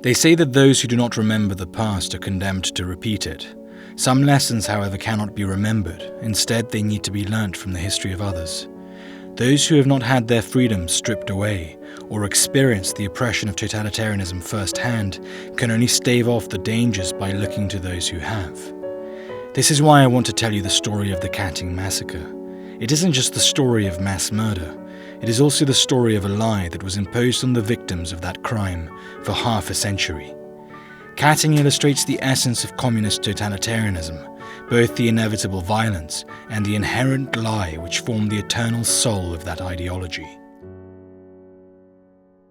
They say that those who do not remember the past are condemned to repeat it. Some lessons, however, cannot be remembered. Instead, they need to be learnt from the history of others. Those who have not had their freedoms stripped away or experienced the oppression of totalitarianism firsthand can only stave off the dangers by looking to those who have. This is why I want to tell you the story of the Katyn Massacre. It isn't just the story of mass murder. It is also the story of a lie that was imposed on the victims of that crime for half a century. Katyn illustrates the essence of communist totalitarianism, both the inevitable violence and the inherent lie which formed the eternal soul of that ideology.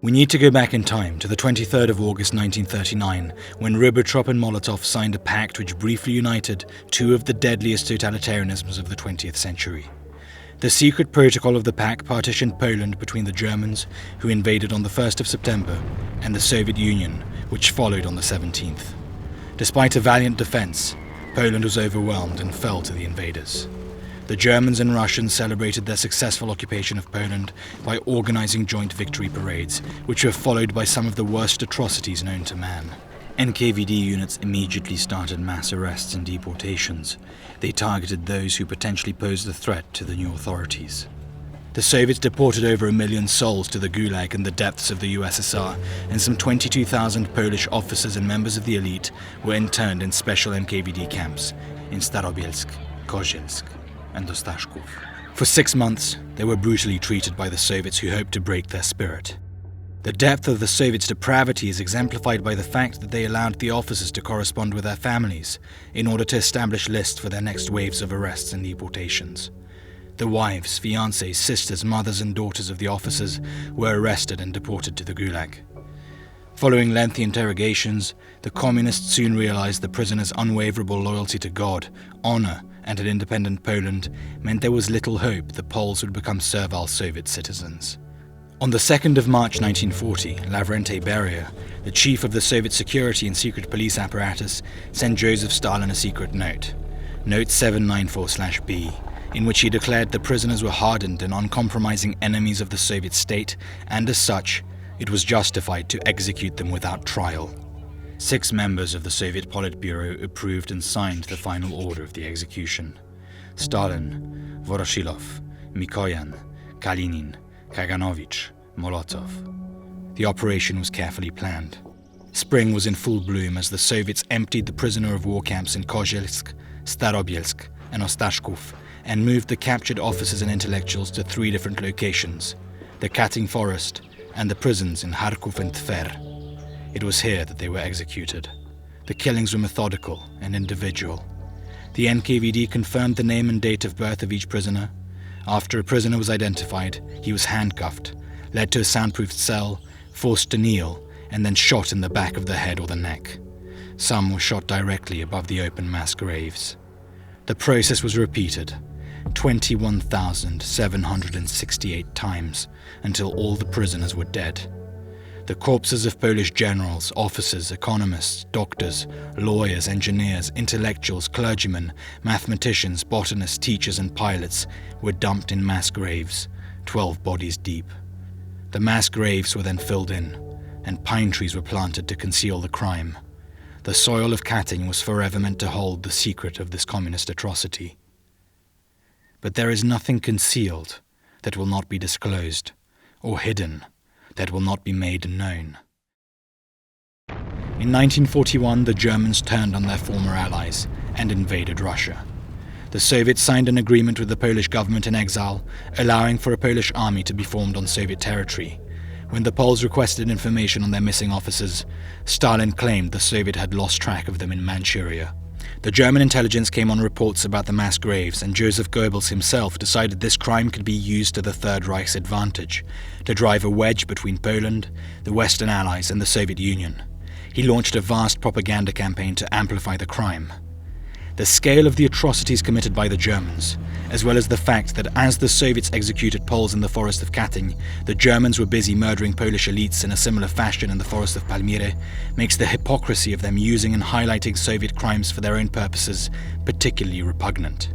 We need to go back in time to the 23rd of August 1939, when Ribbentrop and Molotov signed a pact which briefly united two of the deadliest totalitarianisms of the 20th century. The secret protocol of the pact partitioned Poland between the Germans, who invaded on the 1st of September, and the Soviet Union, which followed on the 17th. Despite a valiant defense, Poland was overwhelmed and fell to the invaders. The Germans and Russians celebrated their successful occupation of Poland by organizing joint victory parades, which were followed by some of the worst atrocities known to man. NKVD units immediately started mass arrests and deportations. They targeted those who potentially posed a threat to the new authorities. The Soviets deported over 1 million souls to the Gulag in the depths of the USSR, and some 22,000 Polish officers and members of the elite were interned in special NKVD camps in Starobielsk, Kozielsk, and Ostashków. For 6 months, they were brutally treated by the Soviets who hoped to break their spirit. The depth of the Soviets' depravity is exemplified by the fact that they allowed the officers to correspond with their families in order to establish lists for their next waves of arrests and deportations. The wives, fiancés, sisters, mothers and daughters of the officers were arrested and deported to the Gulag. Following lengthy interrogations, the communists soon realized the prisoners' unwaverable loyalty to God, honor, and an independent Poland meant there was little hope the Poles would become servile Soviet citizens. On the 2nd of March 1940, Lavrentiy Beria, the chief of the Soviet security and secret police apparatus, sent Joseph Stalin a secret note, Note 794/B, in which he declared the prisoners were hardened and uncompromising enemies of the Soviet state, and as such, it was justified to execute them without trial. 6 members of the Soviet Politburo approved and signed the final order of the execution. Stalin, Voroshilov, Mikoyan, Kalinin, Kaganovich, Molotov. The operation was carefully planned. Spring was in full bloom as the Soviets emptied the prisoner of war camps in Kozielsk, Starobielsk, and Ostashków and moved the captured officers and intellectuals to 3 different locations, the Katyn Forest and the prisons in Kharkov and Tver. It was here that they were executed. The killings were methodical and individual. The NKVD confirmed the name and date of birth of each prisoner. After a prisoner was identified, he was handcuffed, led to a soundproofed cell, forced to kneel, and then shot in the back of the head or the neck. Some were shot directly above the open mass graves. The process was repeated 21,768 times until all the prisoners were dead. The corpses of Polish generals, officers, economists, doctors, lawyers, engineers, intellectuals, clergymen, mathematicians, botanists, teachers, and pilots were dumped in mass graves, 12 bodies deep. The mass graves were then filled in, and pine trees were planted to conceal the crime. The soil of Katyn was forever meant to hold the secret of this communist atrocity. But there is nothing concealed that will not be disclosed, or hidden that will not be made known. In 1941, the Germans turned on their former allies and invaded Russia. The Soviets signed an agreement with the Polish government in exile, allowing for a Polish army to be formed on Soviet territory. When the Poles requested information on their missing officers, Stalin claimed the Soviet had lost track of them in Manchuria. The German intelligence came on reports about the mass graves, and Joseph Goebbels himself decided this crime could be used to the Third Reich's advantage, to drive a wedge between Poland, the Western Allies, and the Soviet Union. He launched a vast propaganda campaign to amplify the crime. The scale of the atrocities committed by the Germans, as well as the fact that as the Soviets executed Poles in the forest of Katyn, the Germans were busy murdering Polish elites in a similar fashion in the forest of Palmyre, makes the hypocrisy of them using and highlighting Soviet crimes for their own purposes particularly repugnant.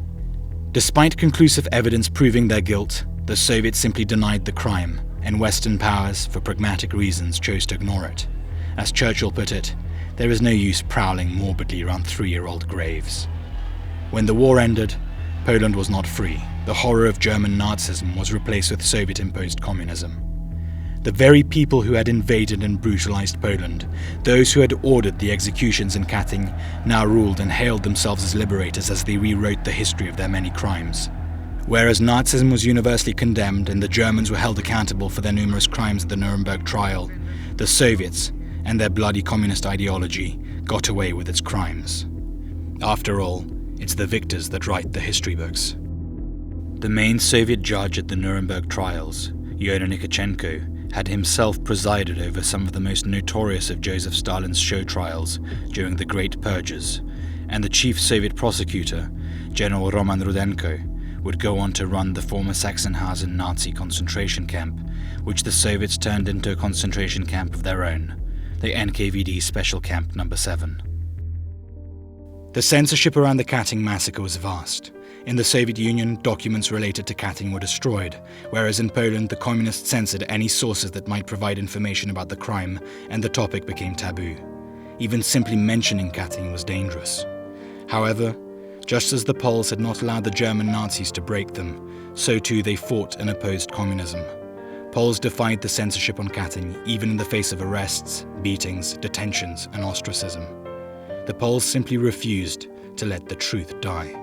Despite conclusive evidence proving their guilt, the Soviets simply denied the crime, and Western powers, for pragmatic reasons, chose to ignore it. As Churchill put it, there is no use prowling morbidly around 3-year-old graves. When the war ended, Poland was not free. The horror of German Nazism was replaced with Soviet-imposed communism. The very people who had invaded and brutalized Poland, those who had ordered the executions in Katyn, now ruled and hailed themselves as liberators as they rewrote the history of their many crimes. Whereas Nazism was universally condemned and the Germans were held accountable for their numerous crimes at the Nuremberg trial, the Soviets, and their bloody communist ideology, got away with its crimes. After all, it's the victors that write the history books. The main Soviet judge at the Nuremberg trials, Yona Nikitchenko, had himself presided over some of the most notorious of Joseph Stalin's show trials during the Great Purges, and the chief Soviet prosecutor, General Roman Rudenko, would go on to run the former Sachsenhausen Nazi concentration camp, which the Soviets turned into a concentration camp of their own, the NKVD Special Camp No. 7. The censorship around the Katyn Massacre was vast. In the Soviet Union, documents related to Katyn were destroyed, whereas in Poland the communists censored any sources that might provide information about the crime, and the topic became taboo. Even simply mentioning Katyn was dangerous. However, just as the Poles had not allowed the German Nazis to break them, so too they fought and opposed communism. Poles defied the censorship on Katyn, even in the face of arrests, beatings, detentions, and ostracism. The Poles simply refused to let the truth die.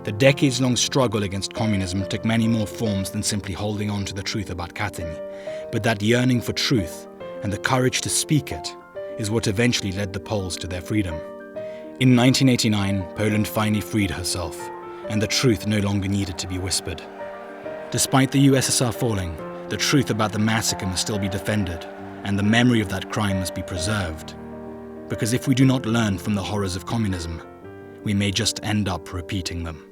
The decades-long struggle against communism took many more forms than simply holding on to the truth about Katyn, but that yearning for truth and the courage to speak it is what eventually led the Poles to their freedom. In 1989, Poland finally freed herself, and the truth no longer needed to be whispered. Despite the USSR falling, the truth about the massacre must still be defended, and the memory of that crime must be preserved. Because if we do not learn from the horrors of communism, we may just end up repeating them.